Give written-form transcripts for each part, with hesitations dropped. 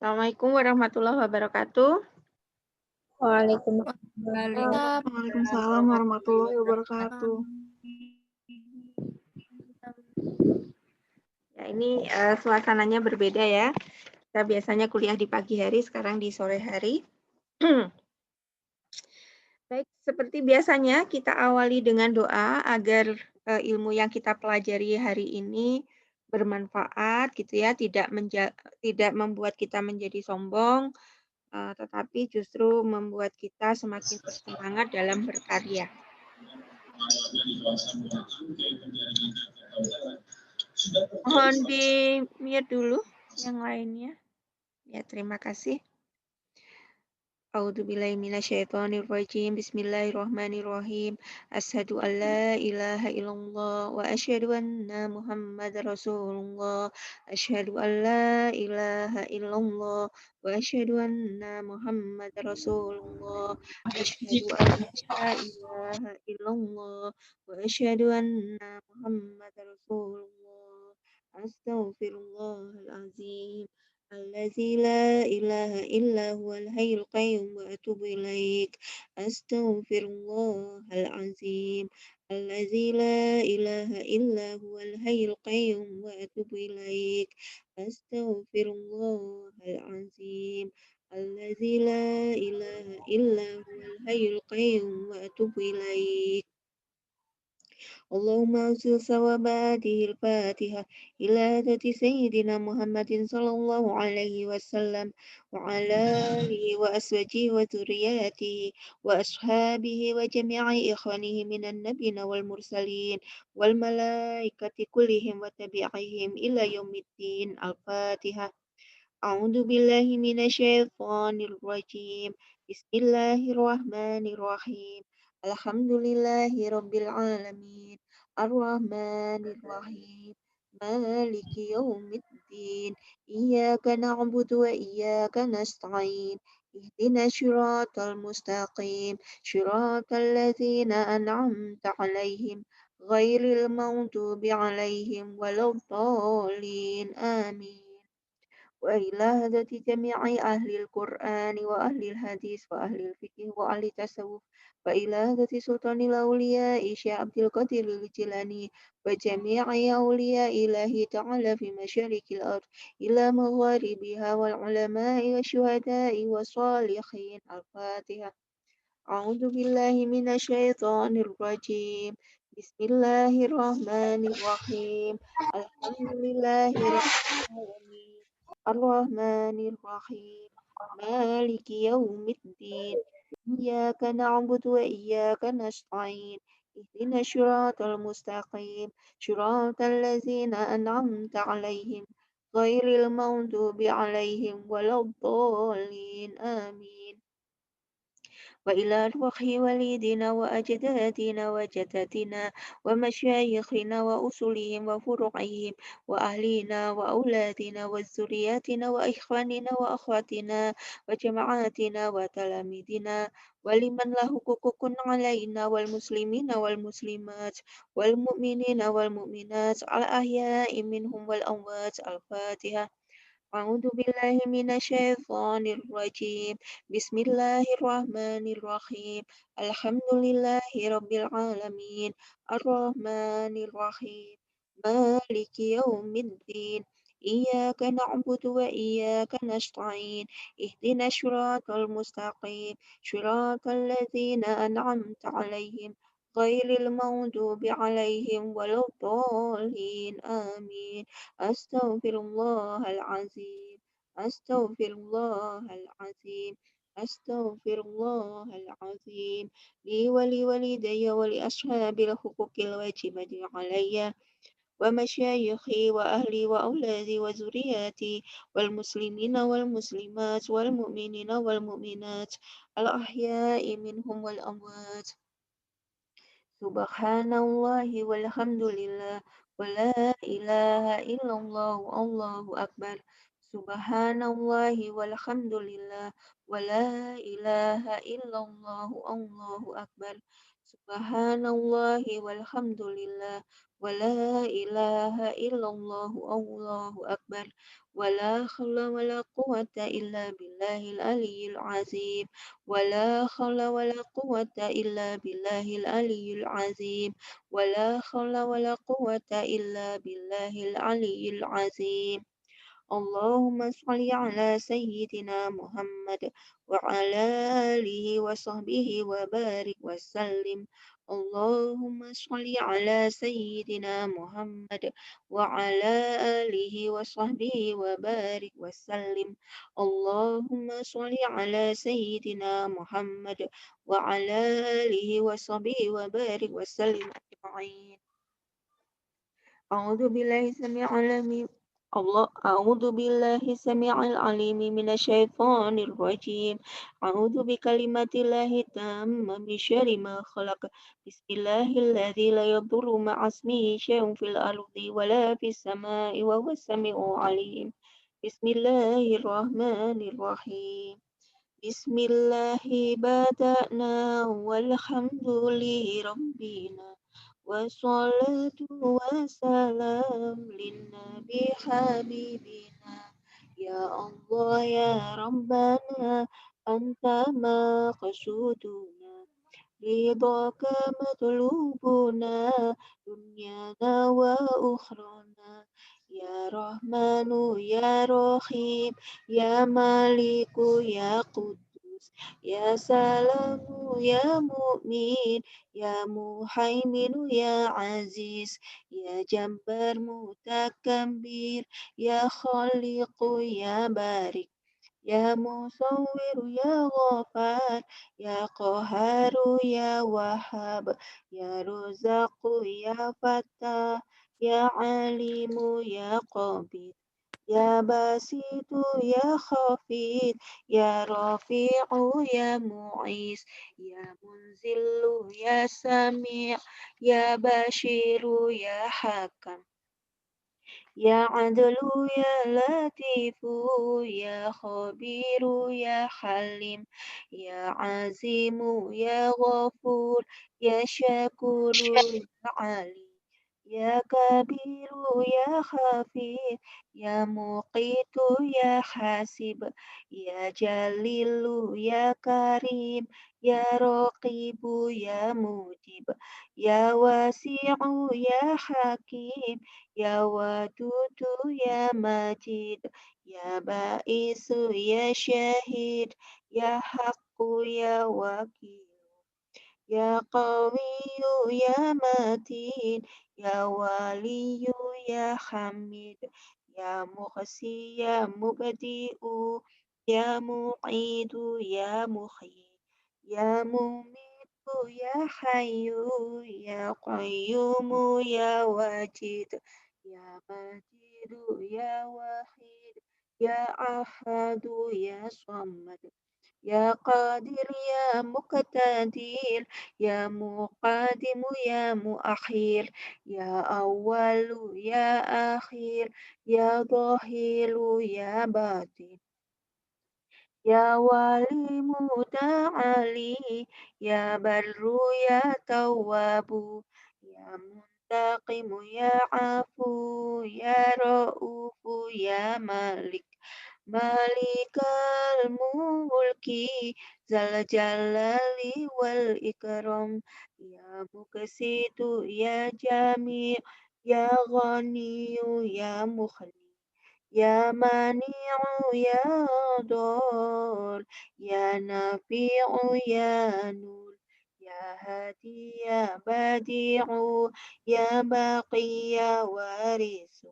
Assalamualaikum warahmatullahi wabarakatuh. Waalaikumsalam. Waalaikumsalam warahmatullahi wabarakatuh. Ya, ini suasananya berbeda ya. Kita biasanya kuliah di pagi hari, sekarang di sore hari. Baik, seperti biasanya kita awali dengan doa agar ilmu yang kita pelajari hari ini bermanfaat gitu ya, tidak membuat kita menjadi sombong, tetapi justru membuat kita semakin bersemangat dalam berkarya. Mohon di-mute dulu yang lainnya. Ya, terima kasih. A'udzubillahi minasyaitonirrajim. Bismillahirrahmanirrahim. Asyhadu an la ilaha illallah wa asyhadu anna Muhammadar Rasulullah. Asyhadu an la ilaha illallah wa asyhadu anna Muhammadar Rasulullah. Asyhadu an la ilaha illallah wa asyhadu anna Muhammadar Rasulullah. Astaghfirullahal azim. الذي لا إله إلا هو الحي القيوم وأتوب إليك أستغفر الله العظيم الذي لا إله إلا هو الحي القيوم وأتوب إليك أستغفر الله العظيم الذي لا إله إلا هو الحي القيوم وأتوب إليك اللهم أوصل ثواب هذه الفاتحة إلى هدى سيدنا محمد صلى الله عليه وسلم وعلى آله وأزواجه وذرياته وأصحابه وجميع إخوانه من النبيين والمرسلين والملائكة كلهم وتبعهم إلى يوم الدين الفاتحة أعوذ بالله من الشيطان الرجيم بسم الله الرحمن الرحيم الحمد لله رب العالمين الرحمن الرحيم مالك يوم الدين إياك نعبد وإياك نستعين اهدنا الصراط المستقيم صراط الذين أنعمت عليهم غير المغضوب عليهم ولا الضالين آمين وإلى هداة جميع أهل القرآن وأهل الحديث وأهل الفقه وأهل التصوف وإلى هداة سلطان الأولياء شيخ عبد القادر الجيلاني وجميع أولياء الله تعالى في مشارق الأرض إلى مغاربها والعلماء والشهداء والصالحين الفاتحة أعوذ بالله من الشيطان الرجيم بسم الله الرحمن الرحيم الحمد لله رب العالمين الرحمن الرحيم مالك يوم الدين إياك نعبد وإياك نستعين اهدنا الصراط المستقيم صراط الذين أنعمت عليهم غير المغضوب عليهم ولا الضالين آمين وإلى روح والدنا وأجدادنا وجداتنا ومشايخنا وأصولهم وفروعهم وأهلنا وأولادنا وذرياتنا وإخواننا وأخواتنا وجماعاتنا وتلاميذنا ولمن له حقوق علينا والمسلمين والمسلمات والمؤمنين والمؤمنات الأحياء منهم والأموات الفاتحة أعوذ بالله من الشيطان الرجيم بسم الله الرحمن الرحيم الحمد لله رب العالمين الرحمن الرحيم مالك يوم الدين إياك نعبد وإياك نستعين اهدنا الصراط المستقيم صراط الذين أنعمت عليهم غير المغضوب عليهم ولا الضالين آمين أستغفر الله العظيم أستغفر الله العظيم أستغفر الله العظيم لي ولوالدي ولأصحاب الحقوق الواجبة علي ومشايخي وأهلي وأولادي وذرياتي والمسلمين والمسلمات والمؤمنين والمؤمنات الأحياء منهم والأموات سبحان الله والحمد لله ولا إله إلا الله والله أكبر Subhanallahi walhamdulillah wa la ilaha illallah Allahu akbar. Subhanallahi walhamdulillah wa la ilaha illallah Allahu akbar. Wa la haula wa la quwwata illa billahil aliyyil azim. Wa la haula wa la quwwata illa billahil aliyyil azim. Wa la haula wa la quwwata illa billahil aliyyil azim. اللهم صل على سيدنا محمد وعلى آله وصحبه وبارك وسلم. اللهم صل على سيدنا محمد وعلى آله وصحبه وبارك وسلم. اللهم صل على سيدنا محمد وعلى آله وصحبه وبارك وسلم أجمعين. أعوذ بالله السميع العليم أعوذ بالله السميع العليم من الشيطان الرجيم. أعوذ بكلمات الله التامة من شر ما خلق. بسم الله الذي لا يضر مع اسمه شيء في الأرض ولا في السماء وهو السميع العليم. بسم الله الرحمن الرحيم. بسم الله بدأنا والحمد لربنا والصلاة والسلام للنبي حبيبنا. يا الله يا ربنا أنت مقصودنا رضاك مطلوبنا دنيانا وأخرانا. يا رحمن يا رحيم يا مالك يا قدوس يا سلام يا مؤمن يا مهيمن يا عزيز يا جبار متكبر يا خالق يا بارئ يا مصور يا غفار يا قهار يا وهاب يا رزاق يا فتاح يا عليم يا قبير يا باسط يا خفيض يا رفيع يا معيز يا منزل يا سميع يا بشير يا حكم يا عدل يا لطيف يا خبير يا حليم يا عظيم يا غفور يا شكور يا عليم يا كبير يا خفيف يا مقيت يا حاسب يا جليل يا كريم يا رقيب يا مجيب يا واسع يا حكيم يا ودود يا مجيد يا بائس يا شهيد يا حق يا وكيل يا قوي يا متين يا ولي يا حميد يا مغسي يا مبدئ يا معيد يا محيي يا مميت يا حي يا قيوم يا واجد يا مجيد يا وحيد يا أحد يا صمد يا قادر يا مقتدر يا مقدم يا مؤخر يا أول يا أخير يا ظاهر يا باطن يا ولي متعالي يا بر يا تواب يا منتقم يا عفو يا رؤوف يا مالك مالك الملك ذا الجلال والإكرام يا مقسط يا جميع يا غني يا مخلي يا مانع يا ضار يا نافع يا نور يا هادي يا بديع يا باقي يا وارث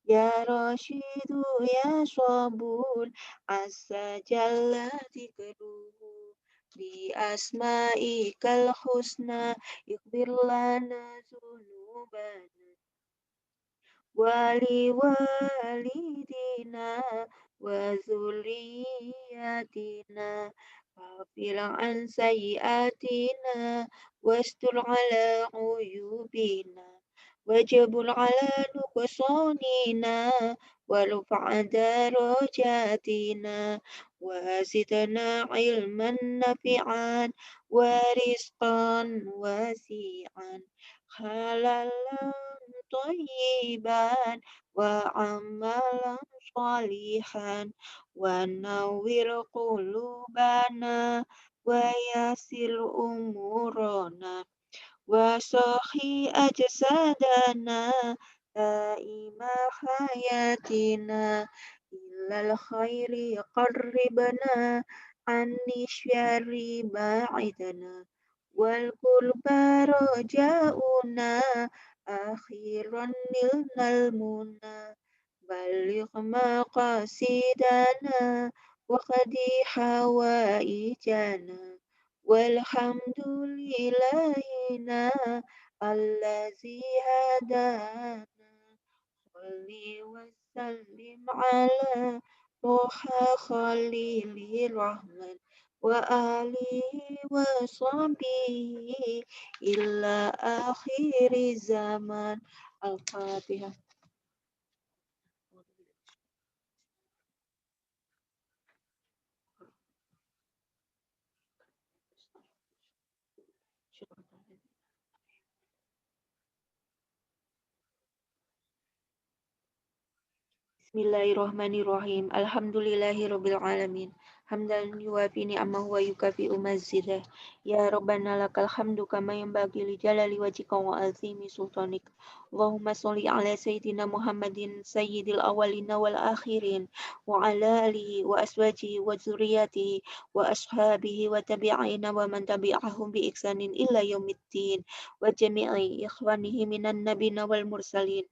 يا رشيد يا صبور عز جل ذكره بأسمائك الحسنى اغفر لنا ذنوبنا ولوالدينا وذرياتنا واغفر عن سيئاتنا واستر على عيوبنا وجب على نقصاننا وارفع درجاتنا وزدنا علما نافعا ورزقا واسعا حلالا طيبا وعملا صالحا ونور قلوبنا ويسر أمورنا وصحي أجسادنا دائم حياتنا إلى الخير قربنا عن الشر باعدنا والقرب رجاؤنا أخيرا نلنا المنى بلغ مقاصدنا وقضي حوائجنا والحمد لله الذي هدانا صل وسلم على طه خليل الرحمن وآله وصحبه إلى آخر الزمان. الفاتحة. Bismillahirrahmanirrahim. Alhamdulillahirabbil alamin. Hamdan yuwafi ni'amahu wa yukafi'u mazidah. Ya Rabbana lakal hamdu kama yanbaghi li jalali wajhika wa azimi sultanik. Allahumma sholli ala sayyidina Muhammadin sayyidil awwalina wal akhirin wa ala alihi wa aswajihi wa dzurriyyatihi wa ashabihi wa tabi'ina wa man tabi'ahum bi ihsanin illa yaumiddin wa jami'i ikhwanihi minan nabiyina wal mursalin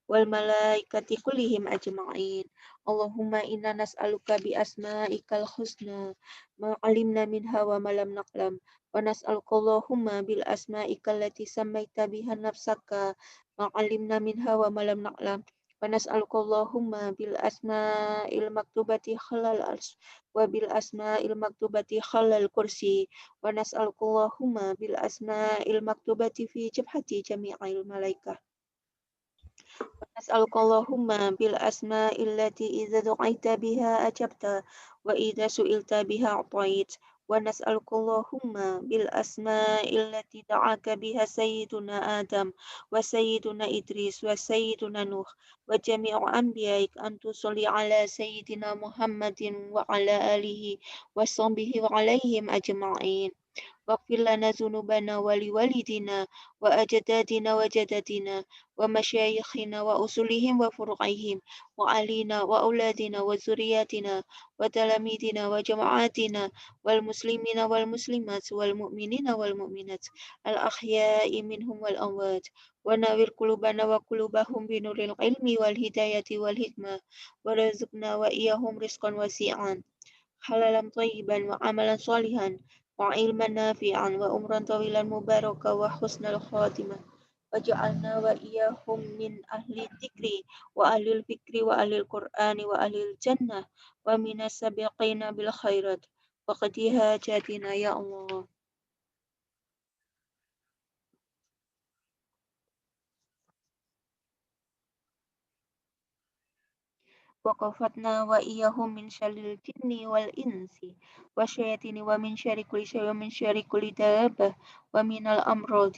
wal malaikati kullihim ajma'in. Allahumma inna nas'aluka bi asma'ikal husna ma alimna minha wa ma lam na'lam wa nas'aluka Allahumma bil asma'ikal lati sammaita biha nafsaka ma alimna minha wa ma lam na'lam wa nas'aluka Allahumma bil asma'il maktubati khalal ars wa bil asma'il maktubati khalal kursi wa nas'aluka Allahumma bil asma'il maktubati fi jabhati jami'il malaikah. نسألك اللهم بالأسماء التي إذا دعيت بها أجبت وإذا سئلت بها أعطيت ونسألك اللهم بالأسماء التي دعاك بها سيدنا آدم وسيدنا إدريس وسيدنا نوح وجميع أنبيائك أن تصلي على سيدنا محمد وعلى آله وصحبه وعليهم أجمعين واغفر لنا ذنوبنا ولوالدنا وأجدادنا وجدتنا ومشايخنا وأصولهم وفروعهم وعلينا وأولادنا وذرياتنا وتلاميذنا وجماعاتنا والمسلمين والمسلمات والمؤمنين والمؤمنات الأحياء منهم والأموات ونور قلوبنا وقلوبهم بنور العلم والهداية والحكمة ورزقنا وإياهم رزقا واسعا حلالا طيبا وعملا صالحا وعلما نافعا وعمرا طويلا مباركا وحسن الخاتمة وجعلنا وإياهم من أهل الذكر وأهل الفكر وأهل القرآن وأهل الجنة ومن السابقين بالخيرات وقد هاجاتنا يا الله. وكفتنا وإياهم من شر الجن والإنس والشياطين ومن شر كل شيء ومن شر كل دابة ومن الأمراض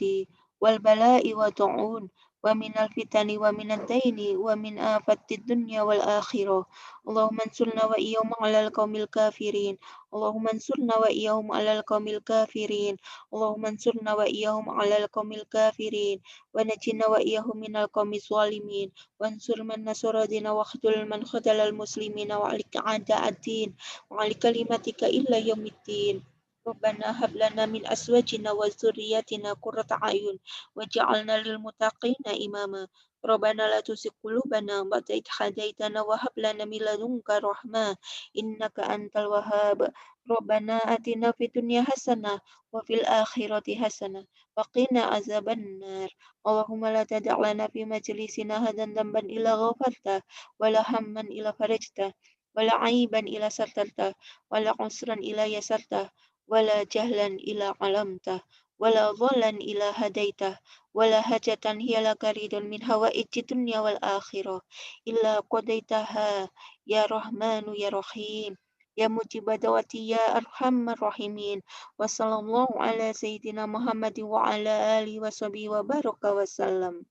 والبلاء والطاعون ومن الفتن ومن الدين ومن آفة الدنيا والآخرة. اللهم انصرنا وإياهم على القوم الكافرين. اللهم انصرنا وإياهم على القوم الكافرين. اللهم انصرنا وإياهم على القوم الكافرين ونجنا وإياهم من القوم الظالمين وانصر من نصر دين واخذل من خذل المسلمين وعليك أعداء الدين وعلى كلمتك إلى يوم الدين. ربنا هب لنا من أزواجنا وذرياتنا قرة أعين واجعلنا للمتقين إماما. ربنا لا تزغ قلوبنا بعد إذ هديتنا وهب لنا من لدنك رحمة إنك أنت الوهاب. ربنا آتنا في الدنيا حسنة وفي الآخرة حسنة وقنا عذاب النار. اللهم لا تدع لنا في مجلسنا هذا ذنبا إلا غفرته ولا هما إلا فرجته ولا عيبا إلا سترته ولا عسرا إلا يسرته ولا جهلا إلا علمته ولا ضالا إلا هديته ولا حاجة هي لك رضا من هوائج الدنيا والآخرة إلا قضيتها يا رحمن يا رحيم يا مجيب دعوتي يا أرحم الراحمين وصلى الله على سيدنا محمد وعلى آله وصحبه وبارك وسلم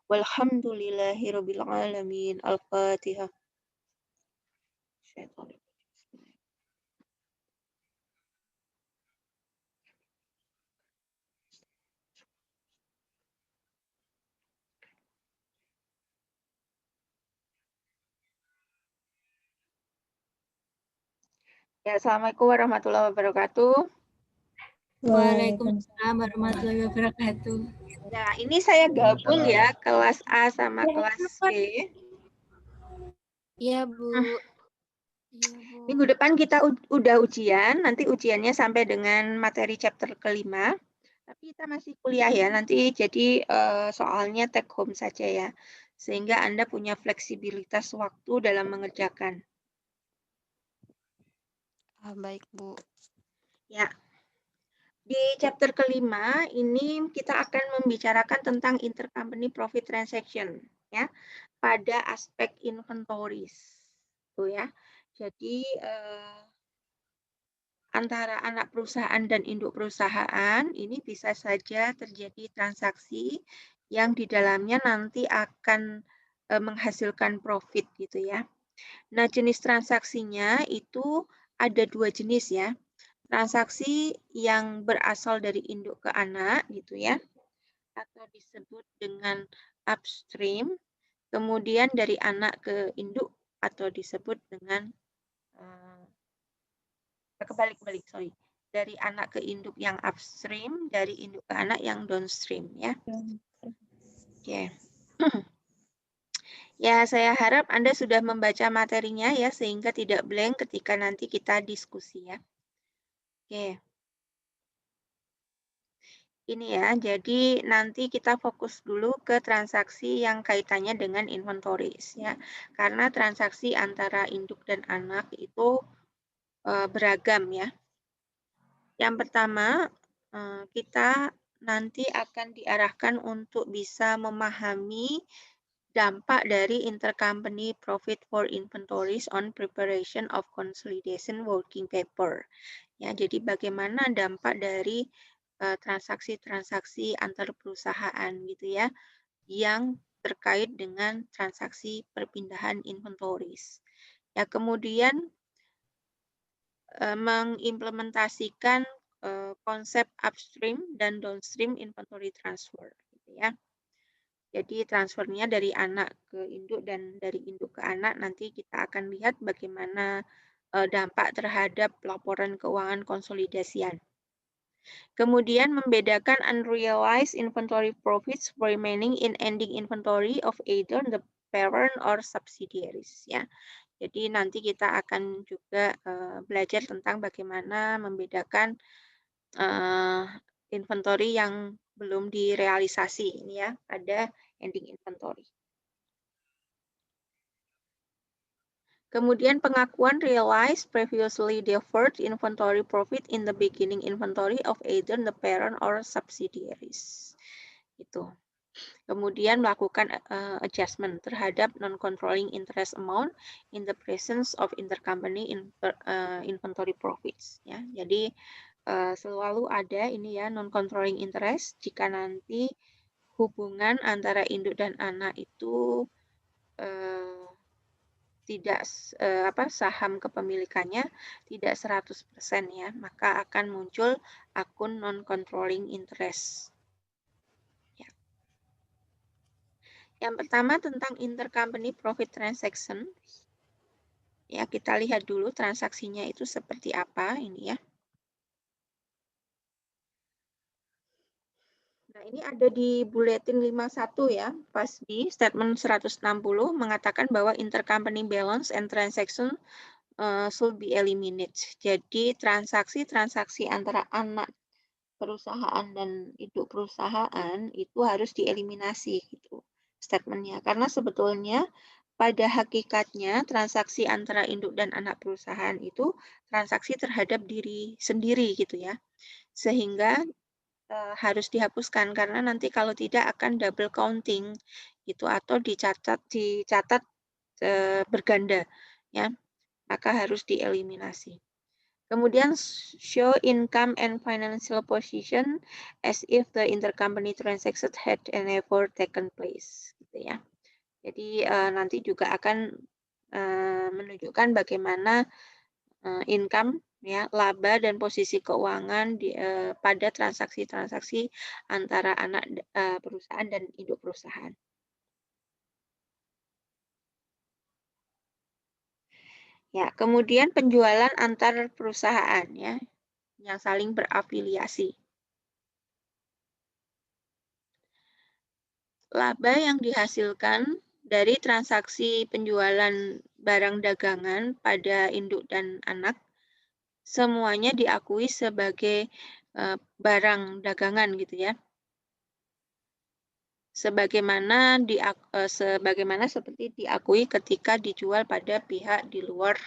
والحمد لله رب العالمين. الفاتحة. Ya, Assalamualaikum warahmatullahi wabarakatuh. Waalaikumsalam warahmatullahi wabarakatuh. Ya, ini saya gabung ya kelas A sama kelas B. Iya, Bu. Iya, Bu. Minggu depan kita udah ujian, nanti ujiannya sampai dengan materi chapter kelima. Tapi kita masih kuliah ya, nanti jadi soalnya take home saja ya. Sehingga Anda punya fleksibilitas waktu dalam mengerjakan. Baik, Bu. Ya. Di chapter kelima ini kita akan membicarakan tentang intercompany profit transaction ya pada aspek inventories. Tuh ya. Jadi antara anak perusahaan dan induk perusahaan ini bisa saja terjadi transaksi yang di dalamnya nanti akan menghasilkan profit gitu ya. Nah, jenis transaksinya itu ada dua jenis ya. Transaksi yang berasal dari induk ke anak gitu ya, atau disebut dengan upstream, kemudian dari anak ke induk atau disebut dengan kebalik, sorry. Dari anak ke induk yang upstream, dari induk ke anak yang downstream ya. Oke. Ya, saya harap Anda sudah membaca materinya ya, sehingga tidak blank ketika nanti kita diskusi ya. Oke. Ini ya, jadi nanti kita fokus dulu ke transaksi yang kaitannya dengan inventories ya. Karena transaksi antara induk dan anak itu beragam ya. Yang pertama, kita nanti akan diarahkan untuk bisa memahami dampak dari intercompany profit for inventories on preparation of consolidation working paper. Ya, jadi bagaimana dampak dari transaksi-transaksi antar perusahaan gitu ya, yang terkait dengan transaksi perpindahan inventories. Ya, kemudian mengimplementasikan konsep upstream dan downstream inventory transfer gitu ya. Jadi transfernya dari anak ke induk dan dari induk ke anak nanti kita akan lihat bagaimana dampak terhadap laporan keuangan konsolidasian. Kemudian membedakan unrealized inventory profits remaining in ending inventory of either the parent or subsidiaries ya. Jadi nanti kita akan juga belajar tentang bagaimana membedakan inventory yang belum direalisasi ini ya pada ending inventory. Kemudian pengakuan realized previously deferred inventory profit in the beginning inventory of either the parent or subsidiaries. Itu. Kemudian melakukan adjustment terhadap non-controlling interest amount in the presence of intercompany inventory profits. Ya, jadi selalu ada ini ya non-controlling interest jika nanti hubungan antara induk dan anak itu tidak saham kepemilikannya tidak 100% ya, maka akan muncul akun non-controlling interest. Ya. Yang pertama tentang intercompany profit transaction. Ya, kita lihat dulu transaksinya itu seperti apa ini ya. Nah, ini ada di buletin 51 ya, pas di statement 160 mengatakan bahwa intercompany balance and transaction should be eliminated. Jadi transaksi-transaksi antara anak perusahaan dan induk perusahaan itu harus dieliminasi gitu statementnya. Karena sebetulnya pada hakikatnya transaksi antara induk dan anak perusahaan itu transaksi terhadap diri sendiri gitu ya. Sehingga harus dihapuskan karena nanti kalau tidak akan double counting gitu atau dicatat berganda ya, maka harus dieliminasi. Kemudian show income and financial position as if the intercompany transaction had never taken place gitu ya. Jadi nanti juga akan menunjukkan bagaimana income ya, laba dan posisi keuangan pada transaksi-transaksi antara anak perusahaan dan induk perusahaan. Ya, kemudian penjualan antar perusahaan ya, yang saling berafiliasi. Laba yang dihasilkan dari transaksi penjualan barang dagangan pada induk dan anak semuanya diakui sebagai barang dagangan gitu ya. Sebagaimana seperti diakui ketika dijual pada pihak di luar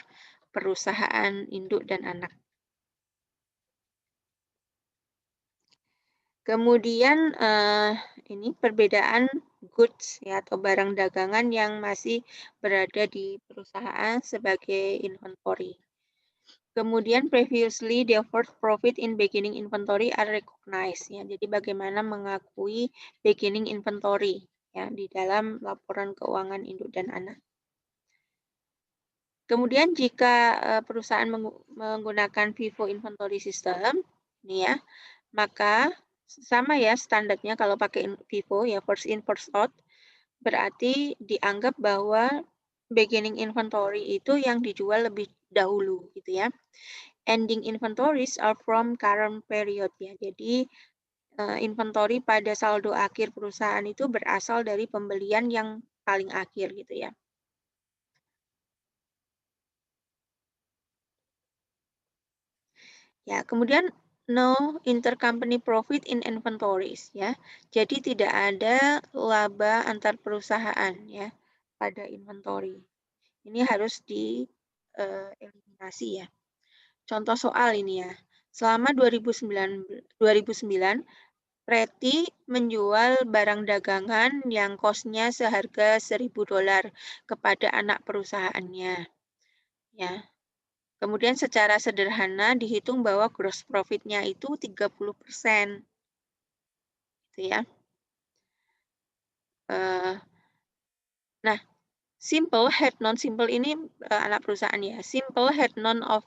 perusahaan induk dan anak. Kemudian ini perbedaan goods ya atau barang dagangan yang masih berada di perusahaan sebagai inventory. Kemudian previously deferred profit in beginning inventory are recognized ya. Jadi bagaimana mengakui beginning inventory ya di dalam laporan keuangan induk dan anak. Kemudian jika perusahaan menggunakan FIFO inventory system nih ya, maka sama ya standarnya kalau pakai FIFO ya first in first out, berarti dianggap bahwa beginning inventory itu yang dijual lebih dahulu gitu ya. Ending inventories are from current period ya. Jadi inventory pada saldo akhir perusahaan itu berasal dari pembelian yang paling akhir gitu ya. Ya, kemudian no intercompany profit in inventories ya. Jadi tidak ada laba antar perusahaan ya pada inventory. Ini harus dieliminasi ya. Contoh soal ini ya. Selama 2009 Preti menjual barang dagangan yang kosnya seharga $1.000 kepada anak perusahaannya. Ya. Kemudian secara sederhana dihitung bahwa gross profit-nya itu 30%. Gitu ya. Nah, simple head non simple ini anak perusahaan ya. Simple had none of